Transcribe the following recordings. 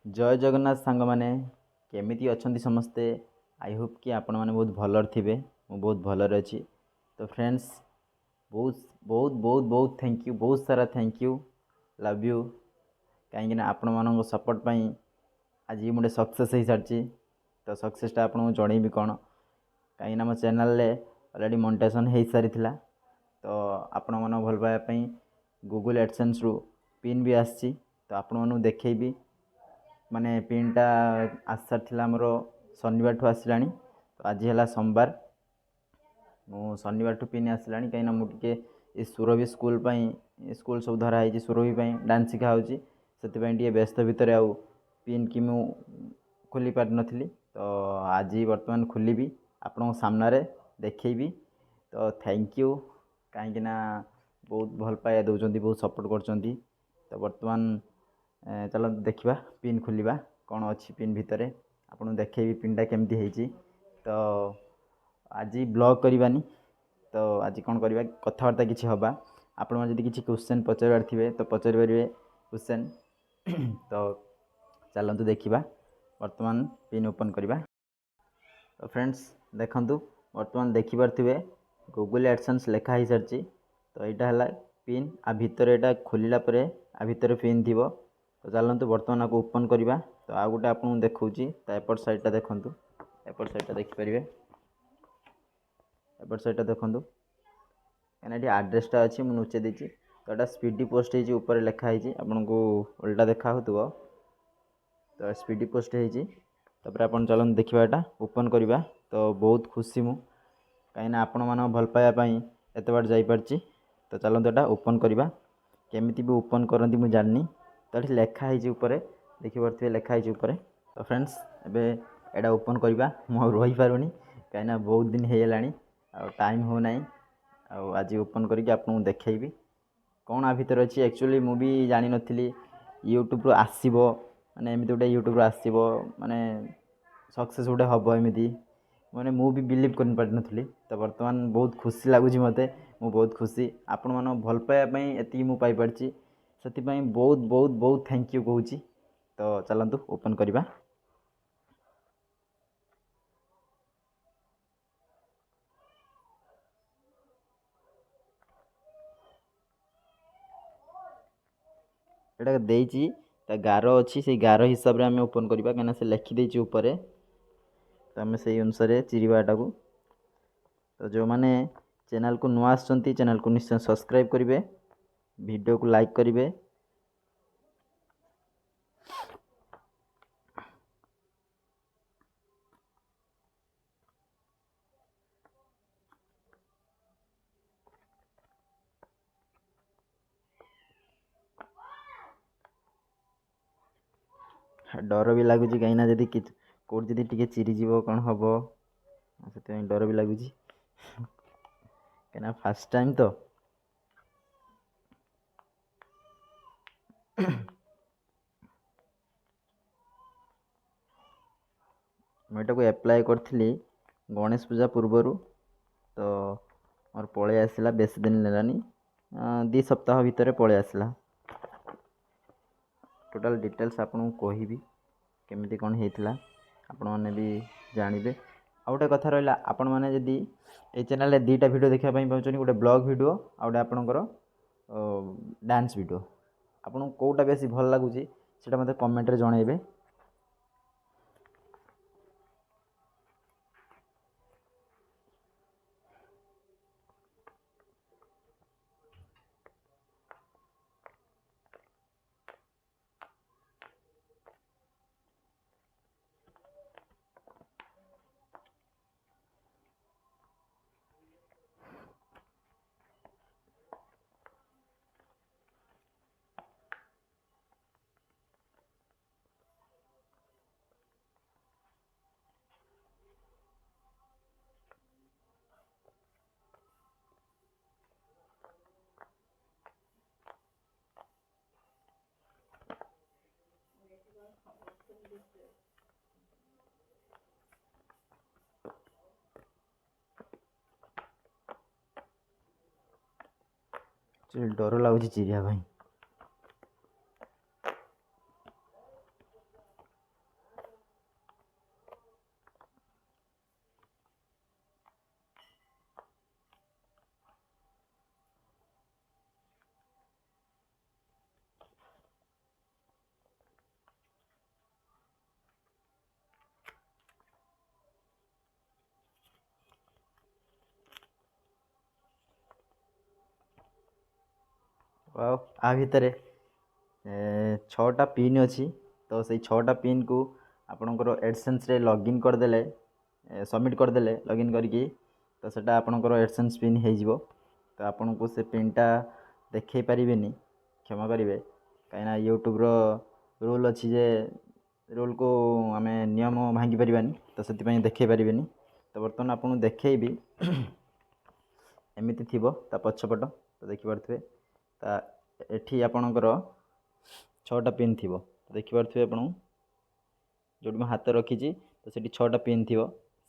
जय जगन्नाथ सांग मैंने केमिति अछंती समस्ते। आई होप कि आपण मैंने बहुत भलर थिबे। मु बहुत भलर अच्छी। तो फ्रेंड्स, बहुत बहुत बहुत बहुत थैंक यू, बहुत सारा थैंक यू, लव यू। कहीं आपण मान सपोर्ट पाई आज मुझे सक्सेस हो सारी। तो सक्सेसटा आपको जनइबी कौन कहीं मो चैनल ऑलरेडी मोनेटाइजेशन हो सारी। तो आपण मन भल पाइबापी गूगल एडसेंस रु पिन भी आसी। तो आपण मानू देखेबी माने पिनटा आसी सारी आमर शनिवार ठू आसला। तो आज है सोमवार, मु शनिवार ठू पिन आसला कहीं मुझे सुरभि स्कूल स्कूल सब धराई सुरभि डांस शिखा से व्यस्त भितर आउ पिन कि मु खोली पार नी। तो आज बर्तमान खोलि आपण सामने देखी। तो थैंक यू कहीं बहुत भल पाया दौरान, बहुत सपोर्ट कर। तो बर्तमान चलो देखा पिन खोलिबा कौन अच्छी पिन भितर आपन देखेबी पिनटा केमती है। तो आज ब्लॉग करवानी। तो आज कौन करवा कथबार्ता किसी हवा। आपण जदि किसी क्वेश्चन पचार थे तो पचारि पारे क्वेश्चन। तो चलतु देखा बर्तमान पिन ओपन करवा। तो फ्रेंड्स देखंतु बर्तमान देखिपारे गूगल एडसेंस लेखा हो सारी। तो यहाँ है पिन आ भितर यहाँ खोलला आ भितर पिन थी। तो चलतु बर्तमान आपको ओपन करवा। तो आ गोटे आपको देखा एपट साइडटा देखूँ, एपट साइडटा देखिपारे, एपट साइडटा देखूँ कहीं ये आड्रेसटा अच्छी मुझे लुचे देती। तो यहाँ स्पीडी पोस्ट होपर लिखाई आपन को उल्टा देखा हो। तो स्पीडी पोस्ट होपर आप चलते देखा यहाँ ओपन करवा। तो बहुत खुशी मु कहीं आपण मान भल पाइबापी एत बाट जापारी। तो चलते यहाँ ओपन करवा केमी भी ओपन करती मुझे जानी। तो ये लिखाई देखिपे लिखाई ऊपर। तो फ्रेंड्स एबे एटा ओपन करवा मु रही पारूनी कहीं बहुत दिन हो टाइम हो ना। आज ओपन करके आपको देखी कौन आ भीतर अच्छी। एक्चुअली मु भी जानी नी यूट्यूब आसो माने एमती गोटे यूट्यूब आसो माने सक्सेस गोटे हम एमती माने मु भी बिलीव कर पारि नी। तो बर्तमान बहुत खुशी लगुच मत, मु बहुत खुशी आपण मन भल पाइबापी एति मु पाइपारछि से बहुत बहुत बहुत थैंक यू कहूँ। तो चलतु ओपन करवा। एटा देइछि गार अच्छी से गार हिसाब से आम ओपन करवा कहीं से लिखिदे ऊपर। तो आम से अनुसार चिरीवाटा को। तो जो मैंने चैनल को नुआ आसछंती चैनल को निश्चय सब्सक्राइब करेंगे, वीडियो को लाइक करेंगे। डर भी लगुच कहीं जदि कौट जदि टी चिरीज कौन हम से डर भी लगुच कहीं फास्ट टाइम। तो मुझे एप्लाय करी गणेश पूजा पूर्वर। तो मोर पलि आसला बेस दिन लानी 2 सप्ताह भितर पलि आसला। टोटाल डिटेल्स आपको कहबी केमिति कौन होता आपण मैंने भी जानवे। आ गोटे कथा रहा आपण मैंने जदि ये चैनल 2टा वीडियो देखापी पाँच गोटे ब्लॉग वीडियो आ गोटे आपणकर डांस वीडियो आपको कौटा बेसी भल लगुच से मत कमेंट जनइबे। डर लगुच चिरिया भाई। ଆଉ ଆ ଭିତରେ 6ଟା ପିନ୍ ଅଛି। ତ ସେଇ 6ଟା ପିନ୍କୁ ଆପଣଙ୍କର ଏଡ଼ସେନ୍ସରେ ଲଗ୍ଇନ୍ କରିଦେଲେ, ସବମିଟ୍ କରିଦେଲେ ଲଗ୍ଇନ୍ କରିକି, ତ ସେଇଟା ଆପଣଙ୍କର ଏଡ଼ସେନ୍ସ ପିନ୍ ହେଇଯିବ। ତ ଆପଣଙ୍କୁ ସେ ପିନ୍ଟା ଦେଖାଇ ପାରିବେନି, କ୍ଷମା କରିବେ, କାହିଁକିନା ୟୁଟ୍ୟୁବ୍ର ରୁଲ୍ ଅଛି ଯେ ରୁଲ୍କୁ ଆମେ ନିୟମ ଭାଙ୍ଗି ପାରିବାନି, ତ ସେଥିପାଇଁ ଦେଖାଇ ପାରିବେନି। ତ ବର୍ତ୍ତମାନ ଆପଣଙ୍କୁ ଦେଖାଇବି। ଏମିତି ଥିବ ତା ପଛପଟ, ତ ଦେଖିପାରୁଥିବେ। ତା ଏଠି ଆପଣଙ୍କର 6ଟା ପିନ୍ ଥିବ, ଦେଖିପାରୁଥିବେ ଆପଣ। ଯେଉଁଠି ମୁଁ ହାତ ରଖିଛି ତ ସେଠି 6ଟା ପିନ୍ ଥିବ।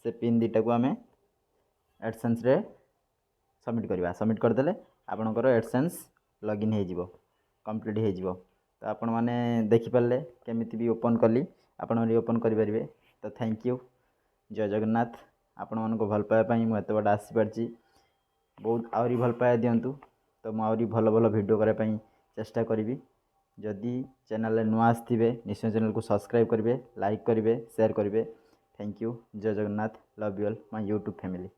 ସେ ପିନ୍ ଦୁଇଟାକୁ ଆମେ ଏଡ଼ସେନ୍ସରେ ସବମିଟ୍ କରିବା। ସବମିଟ୍ କରିଦେଲେ ଆପଣଙ୍କର ଏଡ଼ସେନ୍ସ ଲଗ୍ଇନ୍ ହେଇଯିବ, କମ୍ପ୍ଲିଟ୍ ହେଇଯିବ। ତ ଆପଣମାନେ ଦେଖିପାରିଲେ କେମିତି ବି ଓପନ୍ କଲି, ଆପଣ ବି ଓପନ୍ କରିପାରିବେ। ତ ଥ୍ୟାଙ୍କ ୟୁ, ଜୟ ଜଗନ୍ନାଥ। ଆପଣମାନଙ୍କୁ ଭଲ ପାଇବା ପାଇଁ ମୁଁ ଏତେ ବାଟ ଆସିପାରିଛି। ବହୁତ ଆହୁରି ଭଲ ପାଇବା ଦିଅନ୍ତୁ, ତ ମୁଁ ଆହୁରି ଭଲ ଭଲ ଭିଡ଼ିଓ କରିବା ପାଇଁ ଚେଷ୍ଟା କରିବି। ଯଦି ଚ୍ୟାନେଲରେ ନୂଆ ଆସିଥିବେ ନିଶ୍ଚୟ ଚ୍ୟାନେଲକୁ ସବସ୍କ୍ରାଇବ୍ କରିବେ, ଲାଇକ୍ କରିବେ, ସେୟାର କରିବେ। ଥ୍ୟାଙ୍କ ୟୁ, ଜୟ Jagannath, love you all my YouTube family.